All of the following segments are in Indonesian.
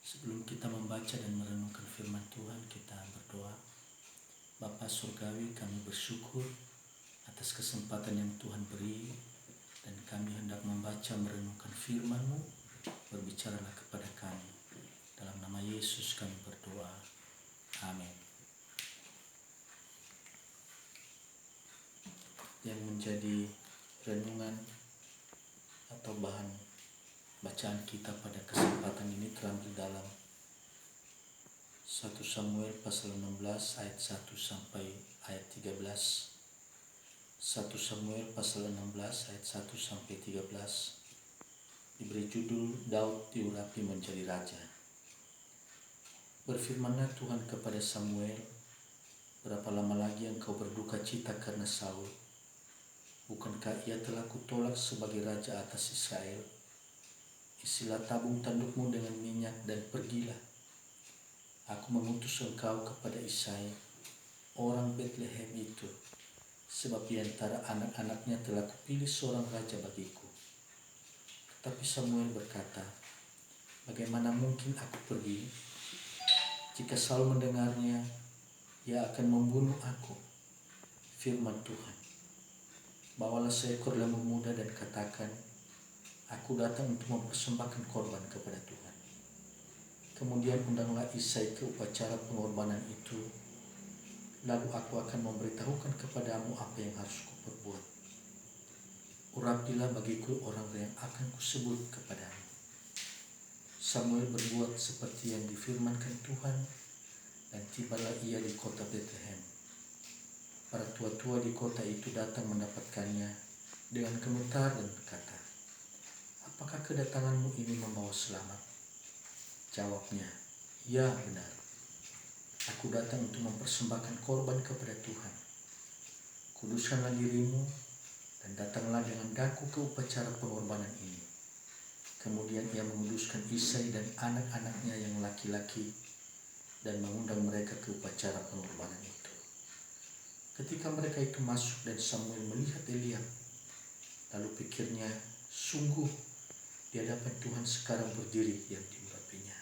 Sebelum kita membaca dan merenungkan firman Tuhan, kita berdoa. Bapa Surgawi, kami bersyukur atas kesempatan yang Tuhan beri, dan kami hendak membaca merenungkan firman-Mu. Berbicaralah kepada kami. Dalam nama Yesus kami berdoa. Amin. Yang menjadi renungan atau bahan bacaan kita pada kesempatan ini terambil dalam 1 Samuel pasal 16 ayat 1 sampai ayat 13. 1 Samuel pasal 16 ayat 1 sampai 13 diberi judul Daud diurapi menjadi raja. Berfirmanlah Tuhan kepada Samuel, berapa lama lagi engkau berduka cita karena Saul? Bukankah ia telah kutolak sebagai raja atas Israel? Isilah tabung tandukmu dengan minyak dan pergilah. Aku mengutus engkau kepada Isai, orang Betlehem itu, sebab di antara anak-anaknya telah kupilih seorang raja bagiku. Tetapi Samuel berkata, bagaimana mungkin aku pergi? Jika Saul mendengarnya, ia akan membunuh aku. Firman Tuhan, bawalah seekor lembu muda dan katakan, aku datang untuk mempersembahkan korban kepada Tuhan. Kemudian undanglah Isai ke upacara pengorbanan itu. Lalu aku akan memberitahukan kepadamu apa yang harus kuperbuat. Urapilah bagiku orang yang akan kusebut kepadamu. Samuel berbuat seperti yang difirmankan Tuhan, dan tibalah ia di kota Betlehem. Para tua-tua di kota itu datang mendapatkannya dengan gemetar dan berkata, apakah kedatanganmu ini membawa selamat? Jawabnya, ya benar. Aku datang untuk mempersembahkan korban kepada Tuhan. Kuduskanlah dirimu dan datanglah dengan daku ke upacara pengorbanan ini. Kemudian ia menguduskan Isai dan anak-anaknya yang laki-laki dan mengundang mereka ke upacara pengorbanan itu. Ketika mereka itu masuk dan Samuel melihat Eliab, lalu pikirnya, sungguh di hadapan Tuhan sekarang berdiri yang diurapinya.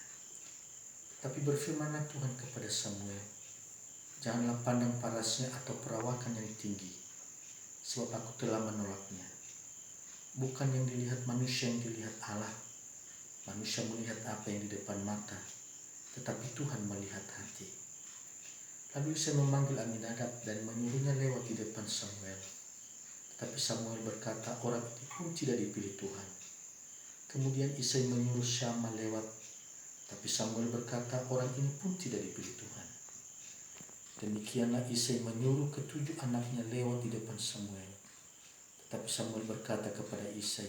Tapi berfirmanlah Tuhan kepada Samuel, janganlah pandang parasnya atau perawakan yang tinggi, sebab aku telah menolaknya. Bukan yang dilihat manusia yang dilihat Allah. Manusia melihat apa yang di depan mata, tetapi Tuhan melihat hati. Lalu Isai memanggil Aminadab dan menyuruhnya lewat di depan Samuel. Tetapi Samuel berkata, orang itu pun tidak dipilih Tuhan. Kemudian Isai menyuruh Syama lewat, tapi Samuel berkata, orang ini pun tidak dipilih Tuhan. Demikianlah Isai menyuruh ketujuh anaknya lewat di depan Samuel. Tetapi Samuel berkata kepada Isai,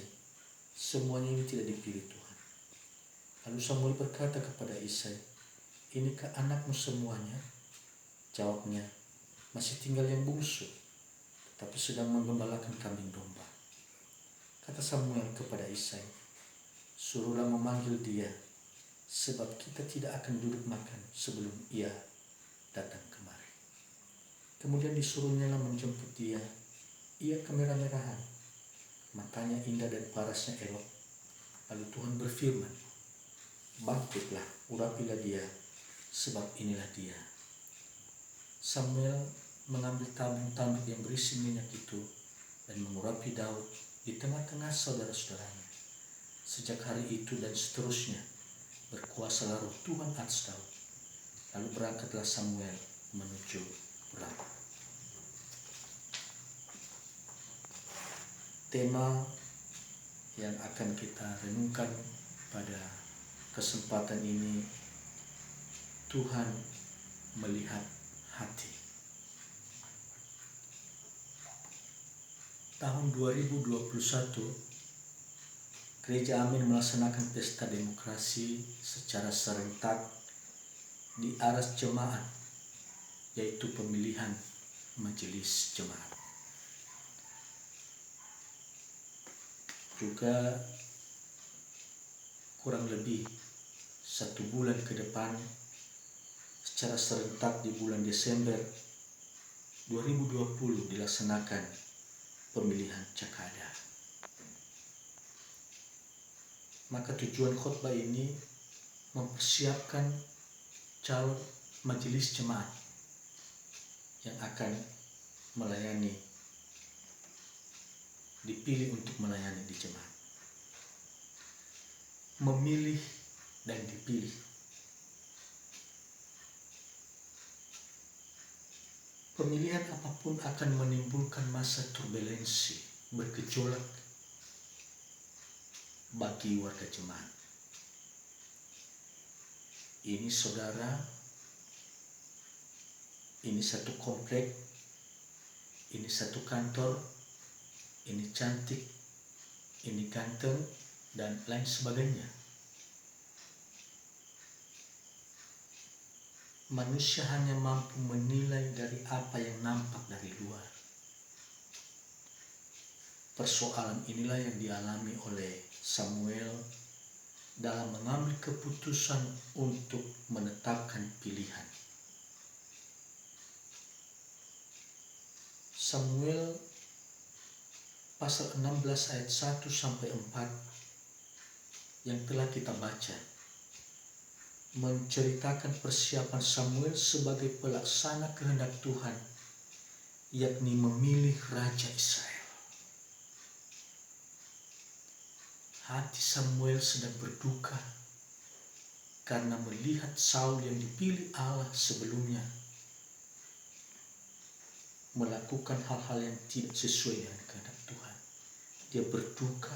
semuanya ini tidak dipilih Tuhan. Lalu Samuel berkata kepada Isai, inikah anakmu semuanya? Jawabnya, masih tinggal yang bungsu, tetapi sedang menggembalakan kambing domba. Kata Samuel kepada Isai, suruhlah memanggil dia, sebab kita tidak akan duduk makan sebelum ia datang kemari. Kemudian disuruhnya menjemput dia. Ia kemerah-merahan, matanya indah dan parasnya elok. Lalu Tuhan berfirman, bangkitlah, urapilah dia, sebab inilah dia. Samuel mengambil tabung tanduk yang berisi minyak itu dan mengurapi Daud di tengah-tengah saudara-saudaranya. Sejak hari itu dan seterusnya, berkuasalah roh Tuhan atas Daud. Lalu berangkatlah Samuel menuju Rama. Tema yang akan kita renungkan pada kesempatan ini, Tuhan melihat hati. Tahun 2021, Gereja Amin melaksanakan pesta demokrasi secara serentak di aras jemaat, yaitu pemilihan majelis jemaat. Juga kurang lebih 1 bulan ke depan, secara serentak di bulan Desember 2020 dilaksanakan pemilihan Cakada. Maka tujuan khotbah ini mempersiapkan calon majelis jemaat yang akan melayani, dipilih untuk melayani di jemaat. Memilih dan dipilih. Pemilihan apapun akan menimbulkan masa turbulensi, bergejolak bagi warga jemaat. Ini saudara, ini satu komplek, ini satu kantor, ini cantik, ini ganteng, dan lain sebagainya. Manusia hanya mampu menilai dari apa yang nampak dari luar. Persoalan inilah yang dialami oleh Samuel dalam mengambil keputusan untuk menetapkan pilihan. Samuel pasal 16 ayat 1 sampai 4 yang telah kita baca menceritakan persiapan Samuel sebagai pelaksana kehendak Tuhan, yakni memilih Raja Israel. Hati Samuel sedang berduka karena melihat Saul yang dipilih Allah sebelumnya melakukan hal-hal yang tidak sesuai dengan kehendak Tuhan. Dia berduka.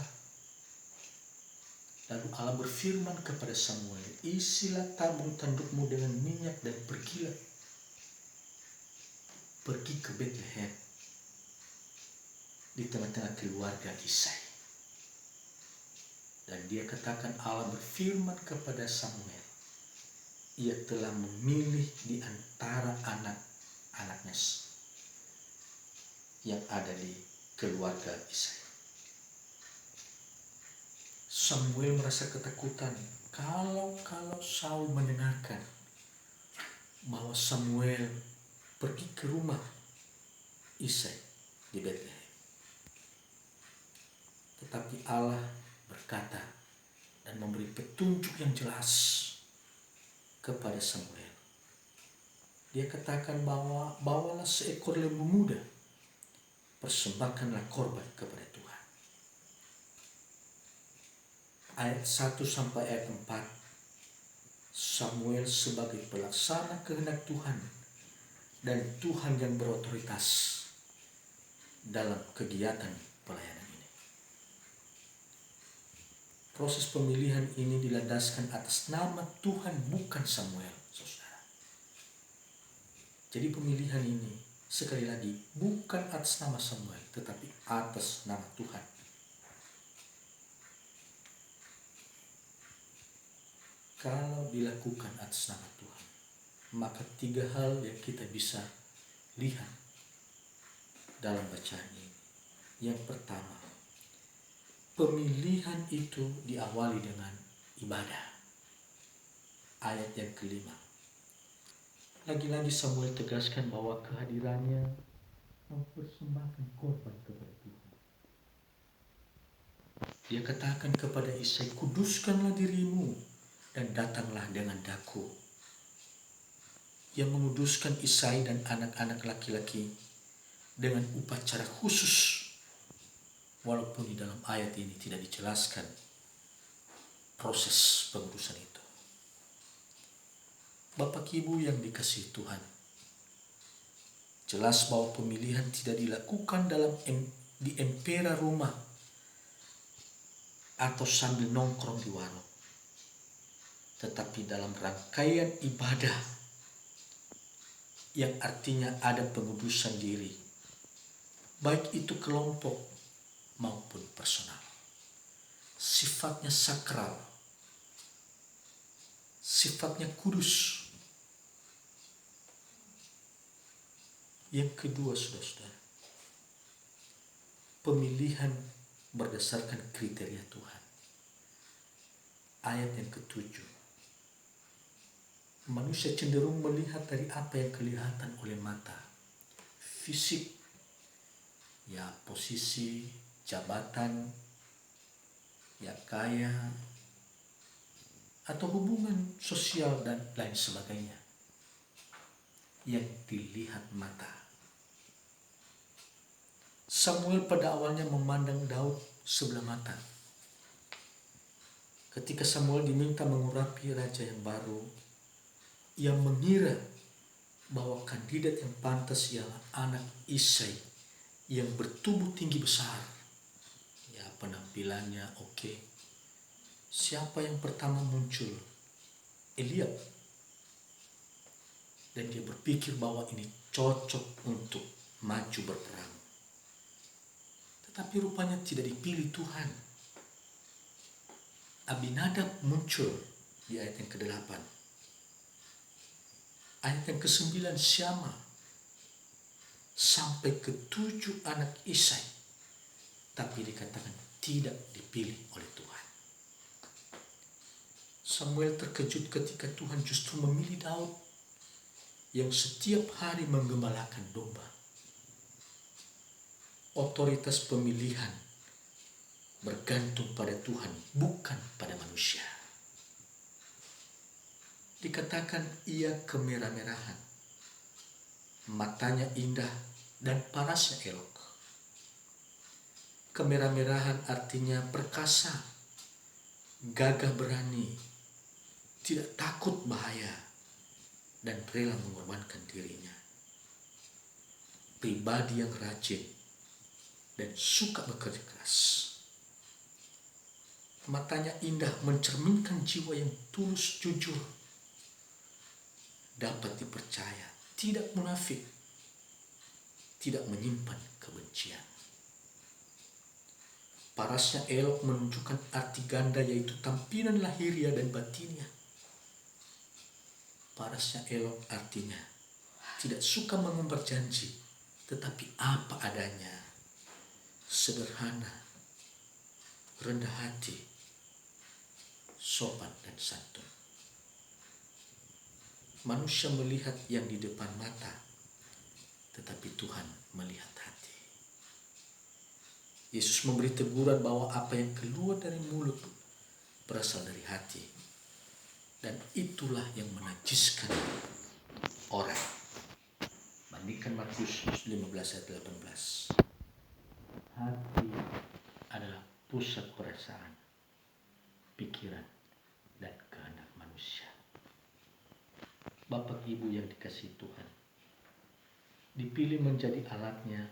Lalu Allah berfirman kepada Samuel, isilah tabung tandukmu dengan minyak dan pergilah. Pergi ke Bethlehem di tengah-tengah keluarga Isai. Dan dia katakan Allah berfirman kepada Samuel, ia telah memilih di antara anak-anaknya yang ada di keluarga Isai. Samuel merasa ketakutan kalau Saul mendengarkan bahwa Samuel pergi ke rumah Isai di Bethlehem. Tetapi Allah berkata dan memberi petunjuk yang jelas kepada Samuel. Dia katakan bahwa bawalah seekor lembu muda, persembahkanlah korban kepada Tuhan. Ayat 1 sampai ayat 4, Samuel sebagai pelaksana kehendak Tuhan dan Tuhan yang berotoritas dalam kegiatan pelayanan ini. Proses pemilihan ini dilandaskan atas nama Tuhan, bukan Samuel, saudara. Jadi pemilihan ini sekali lagi bukan atas nama Samuel, tetapi atas nama Tuhan. Kalau dilakukan atas nama Tuhan, maka 3 hal yang kita bisa lihat dalam bacaan ini. Yang pertama, pemilihan itu diawali dengan ibadah. Ayat yang kelima. Lagi-lagi Samuel tegaskan bahwa kehadirannya mempersembahkan korban kepada Tuhan. Dia katakan kepada Isai, kuduskanlah dirimu dan datanglah dengan daku. Yang menguduskan Isai dan anak-anak laki-laki dengan upacara khusus, walaupun di dalam ayat ini tidak dijelaskan proses pengudusan itu. Bapak Ibu yang dikasihi Tuhan, jelas bahwa pemilihan tidak dilakukan di empera rumah atau sambil nongkrong di warung, tetapi dalam rangkaian ibadah yang artinya ada pengudusan diri, baik itu kelompok maupun personal. Sifatnya sakral, sifatnya kudus. Yang kedua, saudara-saudara, pemilihan berdasarkan kriteria Tuhan. Ayat yang ketujuh, manusia cenderung melihat dari apa yang kelihatan oleh mata, fisik, ya posisi, jabatan, ya kaya, atau hubungan sosial dan lain sebagainya yang dilihat mata. Samuel pada awalnya memandang Daud sebelah mata. Ketika Samuel diminta mengurapi raja yang baru, ia mengira bahwa kandidat yang pantas ialah anak Isai yang bertubuh tinggi besar. Ya, penampilannya oke. Siapa yang pertama muncul? Eliab. Dan dia berpikir bahwa ini cocok untuk maju berperang. Tetapi rupanya tidak dipilih Tuhan. Abinadab muncul di ayat yang ke-8. Ayat yang ke-9 Syama. Sampai ke-7 anak Isai. Tapi dikatakan tidak dipilih oleh Tuhan. Samuel terkejut ketika Tuhan justru memilih Daud yang setiap hari menggembalakan domba. Otoritas pemilihan bergantung pada Tuhan, bukan pada manusia. Dikatakan ia kemerah-merahan, matanya indah dan parasnya elok. Kemerah-merahan artinya perkasa, gagah berani, tidak takut bahaya, dan rela mengorbankan dirinya. Pribadi yang rajin dan suka bekerja keras. Matanya indah mencerminkan jiwa yang tulus jujur. Dapat dipercaya, tidak munafik, tidak menyimpan kebencian. Parasnya elok menunjukkan arti ganda, yaitu tampilan lahiria dan batinnya. Parasnya elok artinya tidak suka mengumbar janji, tetapi apa adanya, sederhana, rendah hati, sopan dan santun. Manusia melihat yang di depan mata, tetapi Tuhan melihat hati. Yesus memberi teguran bahwa apa yang keluar dari mulut berasal dari hati, dan itulah yang menajiskan orang. Bandingkan Matius 15 ayat 18. Hati adalah pusat perasaan, pikiran, dan kehendak manusia. Bapak Ibu yang dikasihi Tuhan, dipilih menjadi alatnya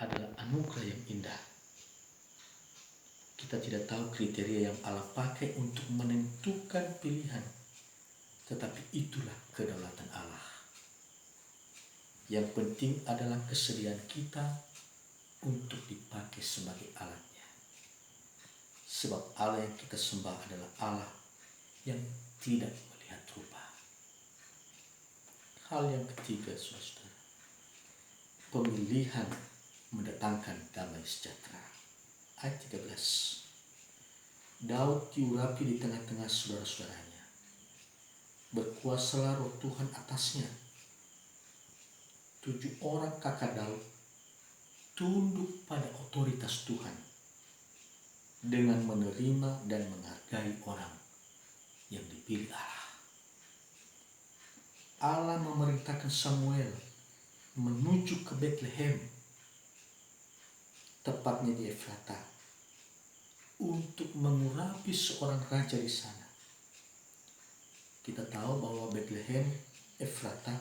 adalah anugerah yang indah. Kita tidak tahu kriteria yang Allah pakai untuk menentukan pilihan, tetapi itulah kedaulatan Allah. Yang penting adalah kesediaan kita untuk dipakai sebagai alatnya. Sebab Allah yang kita sembah adalah Allah yang tidak melihat rupa. Hal yang ketiga, saudara, pemilihan mendatangkan damai sejahtera. Ayat 13. Daud diurapi di tengah-tengah saudara-saudaranya. Berkuasalah roh Tuhan atasnya. 7 orang kakak Daud tunduk pada otoritas Tuhan dengan menerima dan menghargai orang yang dipilih Allah. Allah memerintahkan Samuel menuju ke Betlehem, tepatnya di Efrata, untuk mengurapi seorang raja di sana. Kita tahu bahwa Betlehem, Efrata,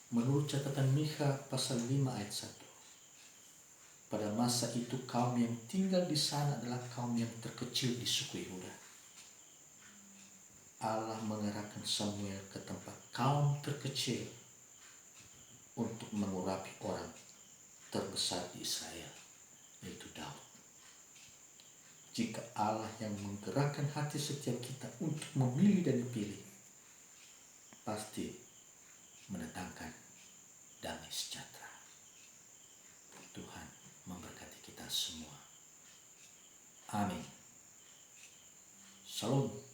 menurut catatan Mikha pasal 5 ayat 1. Pada masa itu kaum yang tinggal di sana adalah kaum yang terkecil di suku Yehuda. Allah mengarahkan Samuel ke tempat kaum terkecil untuk mengurapi orang terbesar di Israel, yaitu Daud. Jika Allah yang menggerakkan hati setiap kita untuk memilih dan dipilih, pasti mendatangkan damai sejahtera. Tuhan memberkati kita semua. Amin. Shalom.